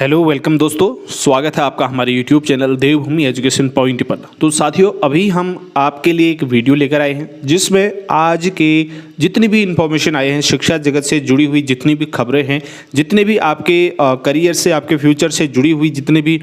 Hello welcome दोस्तों, स्वागत है आपका हमारे यूट्यूब चैनल देवभूमि एजुकेशन पॉइंट पर। तो साथियों, अभी हम आपके लिए एक वीडियो लेकर आए हैं जिसमें आज के जितनी भी इंफॉर्मेशन आए हैं, शिक्षा जगत से जुड़ी हुई जितनी भी खबरें हैं, जितने भी आपके करियर से, आपके फ्यूचर से जुड़ी हुई जितने भी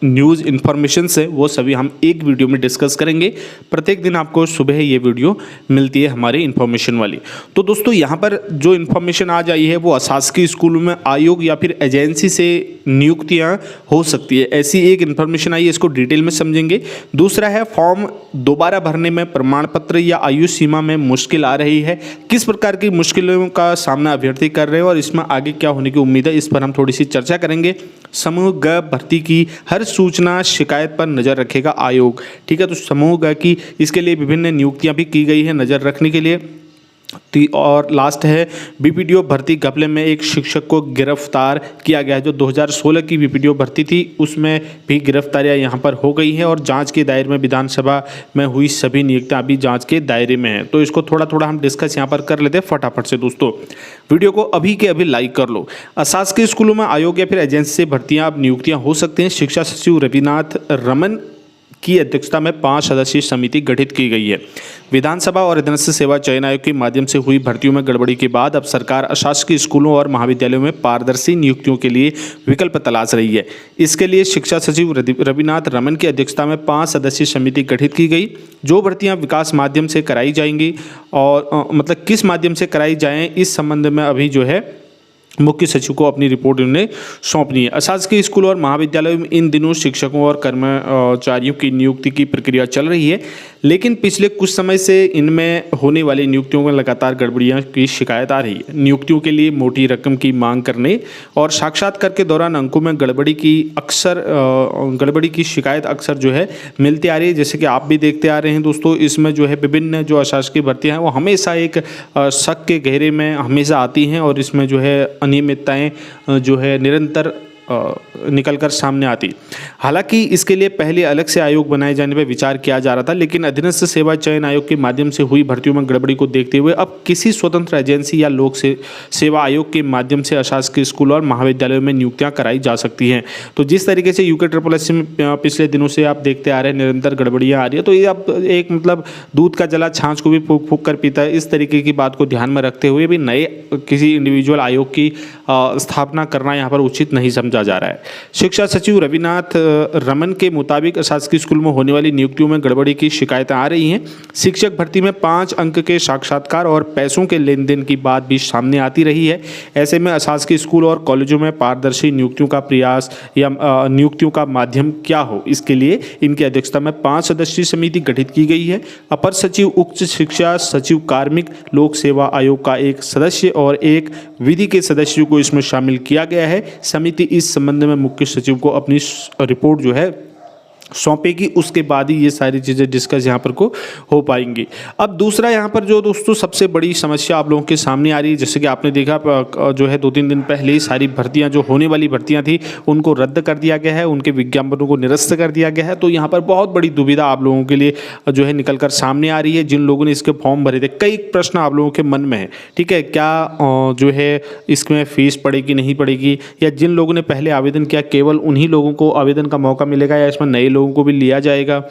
न्यूज़ इन्फॉर्मेशन है, वो सभी हम एक वीडियो में डिस्कस करेंगे। प्रत्येक दिन आपको सुबह ये वीडियो मिलती है हमारी इन्फॉर्मेशन वाली। तो दोस्तों, यहाँ पर जो इन्फॉर्मेशन आज आई है वो अशासकीय स्कूलों में आयोग या फिर एजेंसी से नियुक्तियाँ हो सकती है, ऐसी एक इन्फॉर्मेशन आई है। इसको डिटेल में समझेंगे। दूसरा है, फॉर्म दोबारा भरने में प्रमाण पत्र या आयु सीमा में मुश्किल आ रही है। किस प्रकार की मुश्किलों का सामना अभ्यर्थी कर रहे हैं और इसमें आगे क्या होने की उम्मीद है, इस पर हम थोड़ी सी चर्चा करेंगे। समूह ग भर्ती की हर सूचना शिकायत पर नज़र रखेगा आयोग। ठीक है, तो समूह ग की इसके लिए विभिन्न नियुक्तियां भी की गई हैं नज़र रखने के लिए। और लास्ट है, बीपीडीओ भर्ती घपले में एक शिक्षक को गिरफ्तार किया गया है। जो 2016 की बीपीडीओ भर्ती थी उसमें भी गिरफ्तारियां यहां पर हो गई हैं और जांच के दायरे में विधानसभा में हुई सभी नियुक्तियां अभी जांच के दायरे में हैं। तो इसको थोड़ा थोड़ा हम डिस्कस यहां पर कर लेते हैं फटाफट से। दोस्तों, वीडियो को अभी के अभी लाइक कर लो। अशासकीय स्कूलों में आयोग या फिर एजेंसी से भर्तियाँ अब नियुक्तियाँ हो सकते हैं। शिक्षा सचिव रविनाथ रमन की अध्यक्षता में 5 सदस्यीय समिति गठित की गई है। विधानसभा और अधीनस्थ सेवा चयन आयोग के माध्यम से हुई भर्तियों में गड़बड़ी के बाद अब सरकार अशासकीय स्कूलों और महाविद्यालयों में पारदर्शी नियुक्तियों के लिए विकल्प तलाश रही है। इसके लिए शिक्षा सचिव रविनाथ रमन की अध्यक्षता में 5 सदस्यीय समिति गठित की गई। जो भर्तियां विकास माध्यम से कराई जाएंगी और मतलब किस माध्यम से कराई जाएं, इस संबंध में अभी जो है मुख्य सचिव को अपनी रिपोर्ट उन्हें सौंपनी है। अशासकीय स्कूल और महाविद्यालयों में इन दिनों शिक्षकों और कर्मचारियों की नियुक्ति की प्रक्रिया चल रही है, लेकिन पिछले कुछ समय से इनमें होने वाली नियुक्तियों में लगातार गड़बड़ियां की शिकायत आ रही है। नियुक्तियों के लिए मोटी रकम की मांग करने और साक्षात्कार के दौरान अंकों में गड़बड़ी की शिकायत अक्सर जो है मिलती आ रही है। जैसे कि आप भी देखते आ रहे हैं दोस्तों, इसमें जो है विभिन्न जो अशासकीय भर्तियाँ हैं वो हमेशा एक शक के घेरे में हमेशा आती हैं और इसमें जो है अनियमितताएं जो है निरंतर निकलकर सामने आती। हालांकि इसके लिए पहले अलग से आयोग बनाए जाने पर विचार किया जा रहा था, लेकिन अधीनस्थ सेवा चयन आयोग के माध्यम से हुई भर्तियों में गड़बड़ी को देखते हुए अब किसी स्वतंत्र एजेंसी या लोक सेवा आयोग के माध्यम से अशासकीय स्कूल और महाविद्यालयों में नियुक्तियां कराई जा सकती हैं। तो जिस तरीके से UKSSC में पिछले दिनों से आप देखते आ रहे हैं निरंतर गड़बड़ियाँ आ रही है, तो ये अब एक मतलब दूध का जला छाछ को भी फूक फूक कर पीता है। इस तरीके की बात को ध्यान में रखते हुए भी नए किसी इंडिविजुअल आयोग की स्थापना करना यहाँ पर उचित नहीं समझा जा रहा है। शिक्षा सचिव रविनाथ रमन के मुताबिक शासकीय स्कूल में होने वाली नियुक्तियों में गड़बड़ी की शिकायतें आ रही हैं। शिक्षक भर्ती में 5 अंक के साक्षात्कार और पैसों के लेन देन की बात भी सामने आती रही है। ऐसे में अशासकीय स्कूल और कॉलेजों में पारदर्शी नियुक्तियों का प्रयास या नियुक्तियों का माध्यम क्या हो, इसके लिए इनकी अध्यक्षता में 5 सदस्यीय समिति गठित की गई है। अपर सचिव, उच्च शिक्षा सचिव, कार्मिक, लोक सेवा आयोग का एक सदस्य और एक विधि के सदस्यों को इसमें शामिल किया गया है। समिति इस संबंध में मुख्य सचिव को अपनी रिपोर्ट जो है सौंपेगी, उसके बाद ही ये सारी चीज़ें डिस्कस यहाँ पर को हो पाएंगी। अब दूसरा यहाँ पर जो दोस्तों सबसे बड़ी समस्या आप लोगों के सामने आ रही है, जैसे कि आपने देखा जो है 2-3 दिन पहले ही सारी भर्तियाँ जो होने वाली भर्तियाँ थी उनको रद्द कर दिया गया है, उनके विज्ञापनों को निरस्त कर दिया गया है। तो यहाँ पर बहुत बड़ी दुविधा आप लोगों के लिए जो है निकल कर सामने आ रही है। जिन लोगों ने इसके फॉर्म भरे थे, कई प्रश्न आप लोगों के मन में है। ठीक है, क्या जो है इसमें फीस पड़ेगी नहीं पड़ेगी, या जिन लोगों ने पहले आवेदन किया केवल उन्हीं लोगों को आवेदन का मौका मिलेगा या इसमें नए लोगों को भी लिया जाएगा,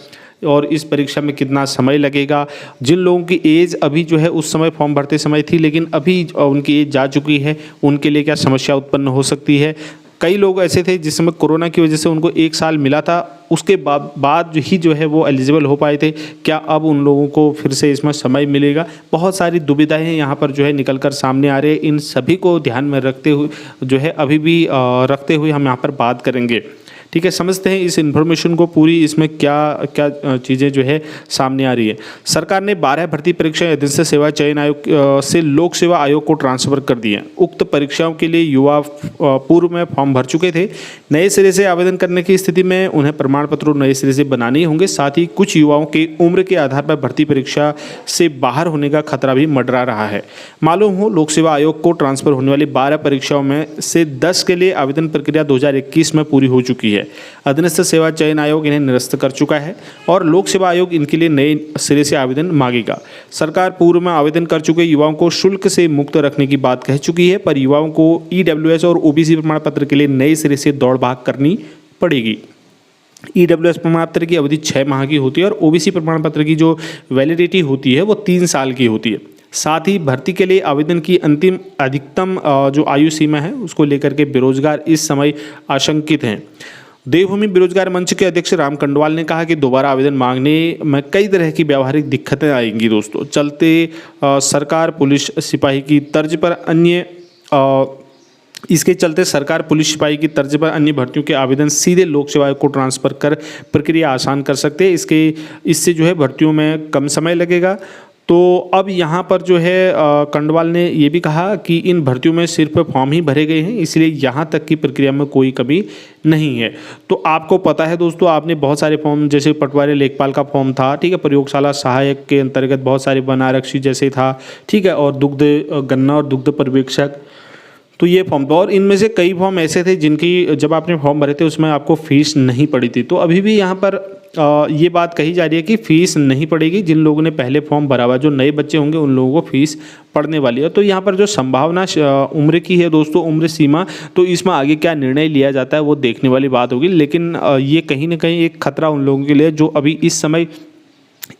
और इस परीक्षा में कितना समय लगेगा। जिन लोगों की एज अभी जो है उस समय फॉर्म भरते समय थी लेकिन अभी उनकी एज जा चुकी है, उनके लिए क्या समस्या उत्पन्न हो सकती है। कई लोग ऐसे थे जिस समय कोरोना की वजह से उनको 1 साल मिला था, उसके बाद ही जो है वो एलिजिबल हो पाए थे, क्या अब उन लोगों को फिर से इसमें समय मिलेगा। बहुत सारी दुविधाएं यहाँ पर जो है निकल कर सामने आ रहे हैं। इन सभी को ध्यान में रखते हुए जो है अभी भी रखते हुए हम यहाँ पर बात करेंगे। ठीक है, समझते हैं इस इन्फॉर्मेशन को पूरी, इसमें क्या क्या चीज़ें जो है सामने आ रही है। सरकार ने 12 भर्ती परीक्षाएं अधीनस्थ सेवा चयन आयोग से लोक सेवा आयोग को ट्रांसफ़र कर दी हैं। उक्त परीक्षाओं के लिए युवा पूर्व में फॉर्म भर चुके थे। नए सिरे से आवेदन करने की स्थिति में उन्हें प्रमाण पत्र नए सिरे से बनाने ही होंगे। साथ ही कुछ युवाओं की उम्र के आधार पर भर्ती परीक्षा से बाहर होने का खतरा भी मंडरा रहा है। मालूम हो, लोक सेवा आयोग को ट्रांसफ़र होने वाली 12 परीक्षाओं में से 10 के लिए आवेदन प्रक्रिया 2021 में पूरी हो चुकी है। है। अधीनस्थ सेवा चयन आयोग इन्हें निरस्त कर चुका है और लोक सेवा आयोग इनके लिए नए सिरे से आवेदन मांगेगा। सरकार पूर्व में आवेदन कर चुके युवाओं को शुल्क से मुक्त रखने की बात कह चुकी है, पर युवाओं को ईडब्ल्यूएस और ओबीसी प्रमाण पत्र के लिए नए सिरे से दौड़ भाग करनी पड़ेगी। ईडब्ल्यूएस प्रमाण पत्र की अवधि 6 माह की होती है और ओबीसी प्रमाण पत्र की जो वैलिडिटी होती है वो 3 साल की होती है। साथ ही भर्ती के लिए आवेदन की अंतिम अधिकतम जो आयु सीमा है उसको लेकर के बेरोजगार इस समय आशंकित हैं। देवभूमि बेरोजगार मंच के अध्यक्ष राम कंडवाल ने कहा कि दोबारा आवेदन मांगने में कई तरह की व्यावहारिक दिक्कतें आएंगी दोस्तों। चलते सरकार पुलिस सिपाही की तर्ज पर इसके चलते सरकार पुलिस सिपाही की तर्ज पर अन्य भर्तियों के आवेदन सीधे लोक सेवा आयोग को ट्रांसफ़र कर प्रक्रिया आसान कर सकते हैं। इससे जो है भर्तियों में कम समय लगेगा। तो अब यहाँ पर जो है कंडवाल ने ये भी कहा कि इन भर्तियों में सिर्फ फॉर्म ही भरे गए हैं, इसलिए यहाँ तक की प्रक्रिया में कोई कमी नहीं है। तो आपको पता है दोस्तों, आपने बहुत सारे फॉर्म जैसे पटवारी लेखपाल का फॉर्म था, ठीक है, प्रयोगशाला सहायक के अंतर्गत बहुत सारे वन आरक्षी जैसे था, ठीक है, और दुग्ध गन्ना और दुग्ध पर्यवेक्षक, तो ये फॉर्म था। और इनमें से कई फॉर्म ऐसे थे जिनकी जब आपने फॉर्म भरे थे उसमें आपको फ़ीस नहीं पड़ी थी। तो अभी भी यहाँ पर ये बात कही जा रही है कि फ़ीस नहीं पड़ेगी। जिन लोगों ने पहले फॉर्म भरा हुआ, जो नए बच्चे होंगे उन लोगों को फ़ीस पड़ने वाली है। तो यहाँ पर जो संभावना उम्र की है दोस्तों, उम्र सीमा, तो इसमें आगे क्या निर्णय लिया जाता है वो देखने वाली बात होगी। लेकिन ये कहीं ना कहीं एक खतरा उन लोगों के लिए जो अभी इस समय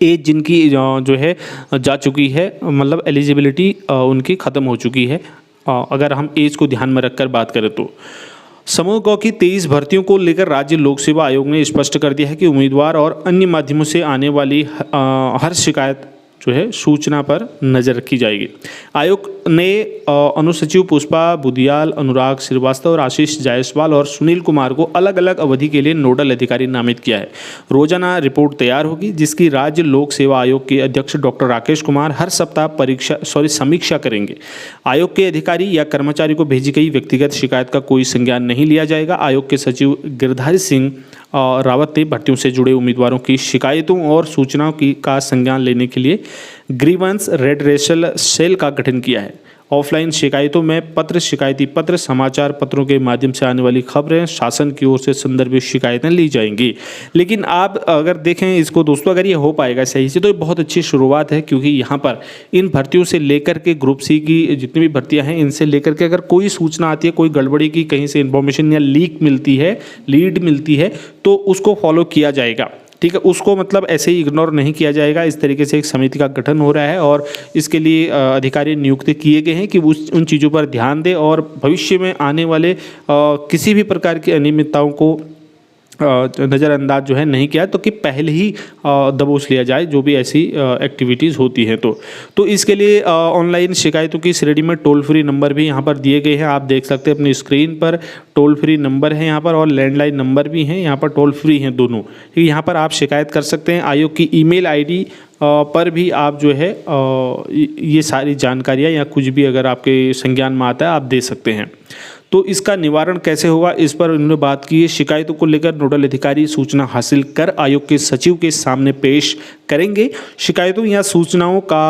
एज जिनकी जो है जा चुकी है, मतलब एलिजिबिलिटी उनकी ख़त्म हो चुकी है। अगर हम एज को ध्यान में रखकर बात करें तो समूह ग की 23 भर्तियों को लेकर राज्य लोक सेवा आयोग ने स्पष्ट कर दिया है कि उम्मीदवार और अन्य माध्यमों से आने वाली हर शिकायत जो है सूचना पर नज़र रखी जाएगी। आयोग ने अनुसचिव पुष्पा बुधियाल, अनुराग श्रीवास्तव और आशीष जायसवाल और सुनील कुमार को अलग अलग अवधि के लिए नोडल अधिकारी नामित किया है। रोजाना रिपोर्ट तैयार होगी जिसकी राज्य लोक सेवा आयोग के अध्यक्ष डॉक्टर राकेश कुमार हर सप्ताह समीक्षा करेंगे। आयोग के अधिकारी या कर्मचारी को भेजी गई व्यक्तिगत शिकायत का कोई संज्ञान नहीं लिया जाएगा। आयोग के सचिव गिरधारी सिंह रावत ने भर्तियों से जुड़े उम्मीदवारों की शिकायतों और सूचनाओं का संज्ञान लेने के लिए ग्रीवेंस रेडरेशल सेल का गठन किया है। ऑफलाइन शिकायतों में पत्र, शिकायती पत्र, समाचार पत्रों के माध्यम से आने वाली खबरें, शासन की ओर से संदर्भित शिकायतें ली जाएंगी। लेकिन आप अगर देखें इसको दोस्तों, अगर ये हो पाएगा सही से तो ये बहुत अच्छी शुरुआत है, क्योंकि यहाँ पर इन भर्तियों से लेकर के ग्रुप सी की जितनी भी भर्तियाँ हैं इनसे लेकर के अगर कोई सूचना आती है, कोई गड़बड़ी की कहीं से इन्फॉर्मेशन या लीड मिलती है तो उसको फॉलो किया जाएगा, ठीक है। उसको मतलब ऐसे ही इग्नोर नहीं किया जाएगा। इस तरीके से एक समिति का गठन हो रहा है और इसके लिए अधिकारी नियुक्त किए गए हैं कि उन चीज़ों पर ध्यान दें और भविष्य में आने वाले किसी भी प्रकार की अनियमितताओं को नज़रअंदाज जो है नहीं किया, तो कि पहले ही दबोच लिया जाए जो भी ऐसी एक्टिविटीज़ होती हैं। तो इसके लिए ऑनलाइन शिकायतों की श्रेणी में टोल फ्री नंबर भी यहाँ पर दिए गए हैं। आप देख सकते हैं अपनी स्क्रीन पर, टोल फ्री नंबर है यहाँ पर और लैंडलाइन नंबर भी हैं यहाँ पर, टोल फ्री हैं दोनों। यहाँ पर आप शिकायत कर सकते हैं। आयोग की ईमेल आईडी पर भी आप जो है ये सारी जानकारियाँ या कुछ भी अगर आपके संज्ञान में आता है आप दे सकते हैं। तो इसका निवारण कैसे होगा इस पर उन्होंने बात की है। शिकायतों को लेकर नोडल अधिकारी सूचना हासिल कर आयोग के सचिव के सामने पेश करेंगे। शिकायतों या सूचनाओं का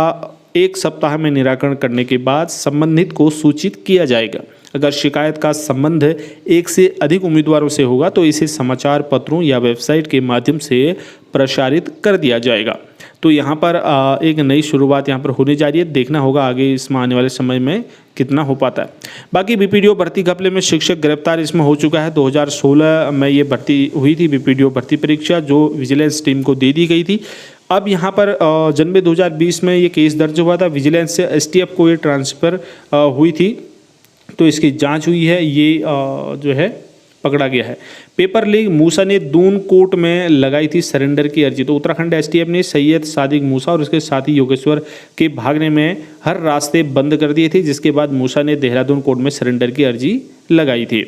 1 सप्ताह में निराकरण करने के बाद संबंधित को सूचित किया जाएगा। अगर शिकायत का संबंध 1 से अधिक उम्मीदवारों से होगा तो इसे समाचार पत्रों या वेबसाइट के माध्यम से प्रसारित कर दिया जाएगा। तो यहाँ पर एक नई शुरुआत यहाँ पर होने जा रही है। देखना होगा आगे इसमें आने वाले समय में कितना हो पाता है। बाकी बीपीडीओ भर्ती घपले में शिक्षक गिरफ्तार इसमें हो चुका है। 2016 में ये भर्ती हुई थी, बीपीडीओ भर्ती परीक्षा जो विजिलेंस टीम को दे दी गई थी। अब यहाँ पर जनवरी 2020 में ये केस दर्ज हुआ था। विजिलेंस से एसटीएफ को ये ट्रांसफ़र हुई थी, तो इसकी जांच हुई है। ये जो है पकड़ा गया है। पेपर लीक, मूसा ने दून कोर्ट में लगाई थी सरेंडर की अर्जी। तो उत्तराखंड एसटीएफ ने सैयद सादिक मूसा और उसके साथी योगेश्वर के भागने में हर रास्ते बंद कर दिए थे, जिसके बाद मूसा ने देहरादून कोर्ट में सरेंडर की अर्जी लगाई थी।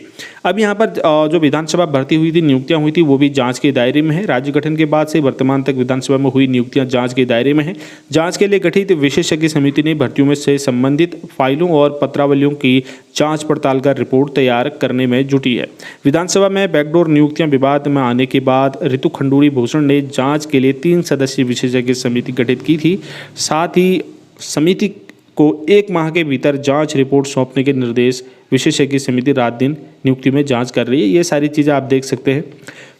अब यहाँ पर जो विधानसभा भर्ती हुई थी, नियुक्तियाँ हुई थी, वो भी जांच के दायरे में है। राज्य गठन के बाद से वर्तमान तक विधानसभा में हुई नियुक्तियाँ जांच के दायरे में हैं। जांच के लिए गठित विशेषज्ञ समिति ने भर्तियों में से संबंधित फाइलों और पत्रावलियों की जांच पड़ताल कर रिपोर्ट तैयार करने में जुटी है। विधानसभा में बैकडोर नियुक्तियां विवाद में आने के बाद ऋतु खंडूरी भूषण ने जांच के लिए 3 सदस्यीय विशेषज्ञ समिति गठित की थी। साथ ही समिति को 1 माह के भीतर जांच रिपोर्ट सौंपने के निर्देश। विशेषज्ञ समिति रात दिन नियुक्ति में जांच कर रही है। ये सारी चीज़ें आप देख सकते हैं।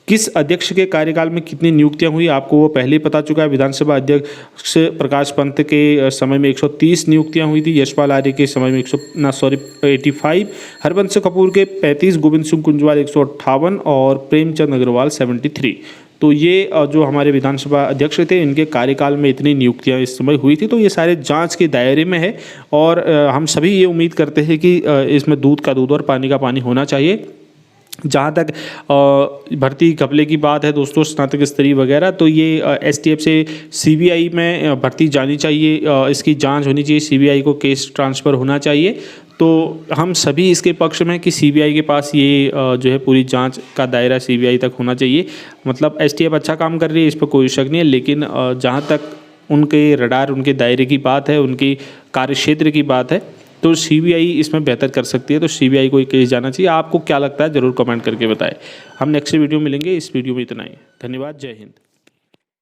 किस अध्यक्ष के कार्यकाल में कितनी नियुक्तियां हुई आपको वो पहले ही पता चुका है। विधानसभा अध्यक्ष प्रकाश पंत के समय में 130 नियुक्तियां हुई थी। यशपाल आर्य के समय में 85, हरबंस कपूर के 35, गोविंद सिंह कुंजवाल 158 और प्रेमचंद अग्रवाल 73। तो ये जो हमारे विधानसभा अध्यक्ष थे इनके कार्यकाल में इतनी नियुक्तियां इस समय हुई थी। तो ये सारे जांच के दायरे में है और हम सभी ये उम्मीद करते हैं कि इसमें दूध का दूध और पानी का पानी होना चाहिए। जहाँ तक भर्ती घपले की बात है दोस्तों, स्नातक स्तरीय वगैरह, तो ये एसटीएफ से सीबीआई में भर्ती जानी चाहिए, इसकी जांच होनी चाहिए, सीबीआई को केस ट्रांसफ़र होना चाहिए। तो हम सभी इसके पक्ष में कि सीबीआई के पास ये जो है पूरी जांच का दायरा सीबीआई तक होना चाहिए। मतलब एसटीएफ अच्छा काम कर रही है, इस पर कोई शक नहीं है, लेकिन जहाँ तक उनके रडार, उनके दायरे की बात है, उनकी कार्यक्षेत्र की बात है, तो सीबीआई इसमें बेहतर कर सकती है। तो सीबीआई को ये केस जाना चाहिए। आपको क्या लगता है ज़रूर कमेंट करके बताएं। हम नेक्स्ट वीडियो मिलेंगे। इस वीडियो में इतना ही। धन्यवाद। जय हिंद।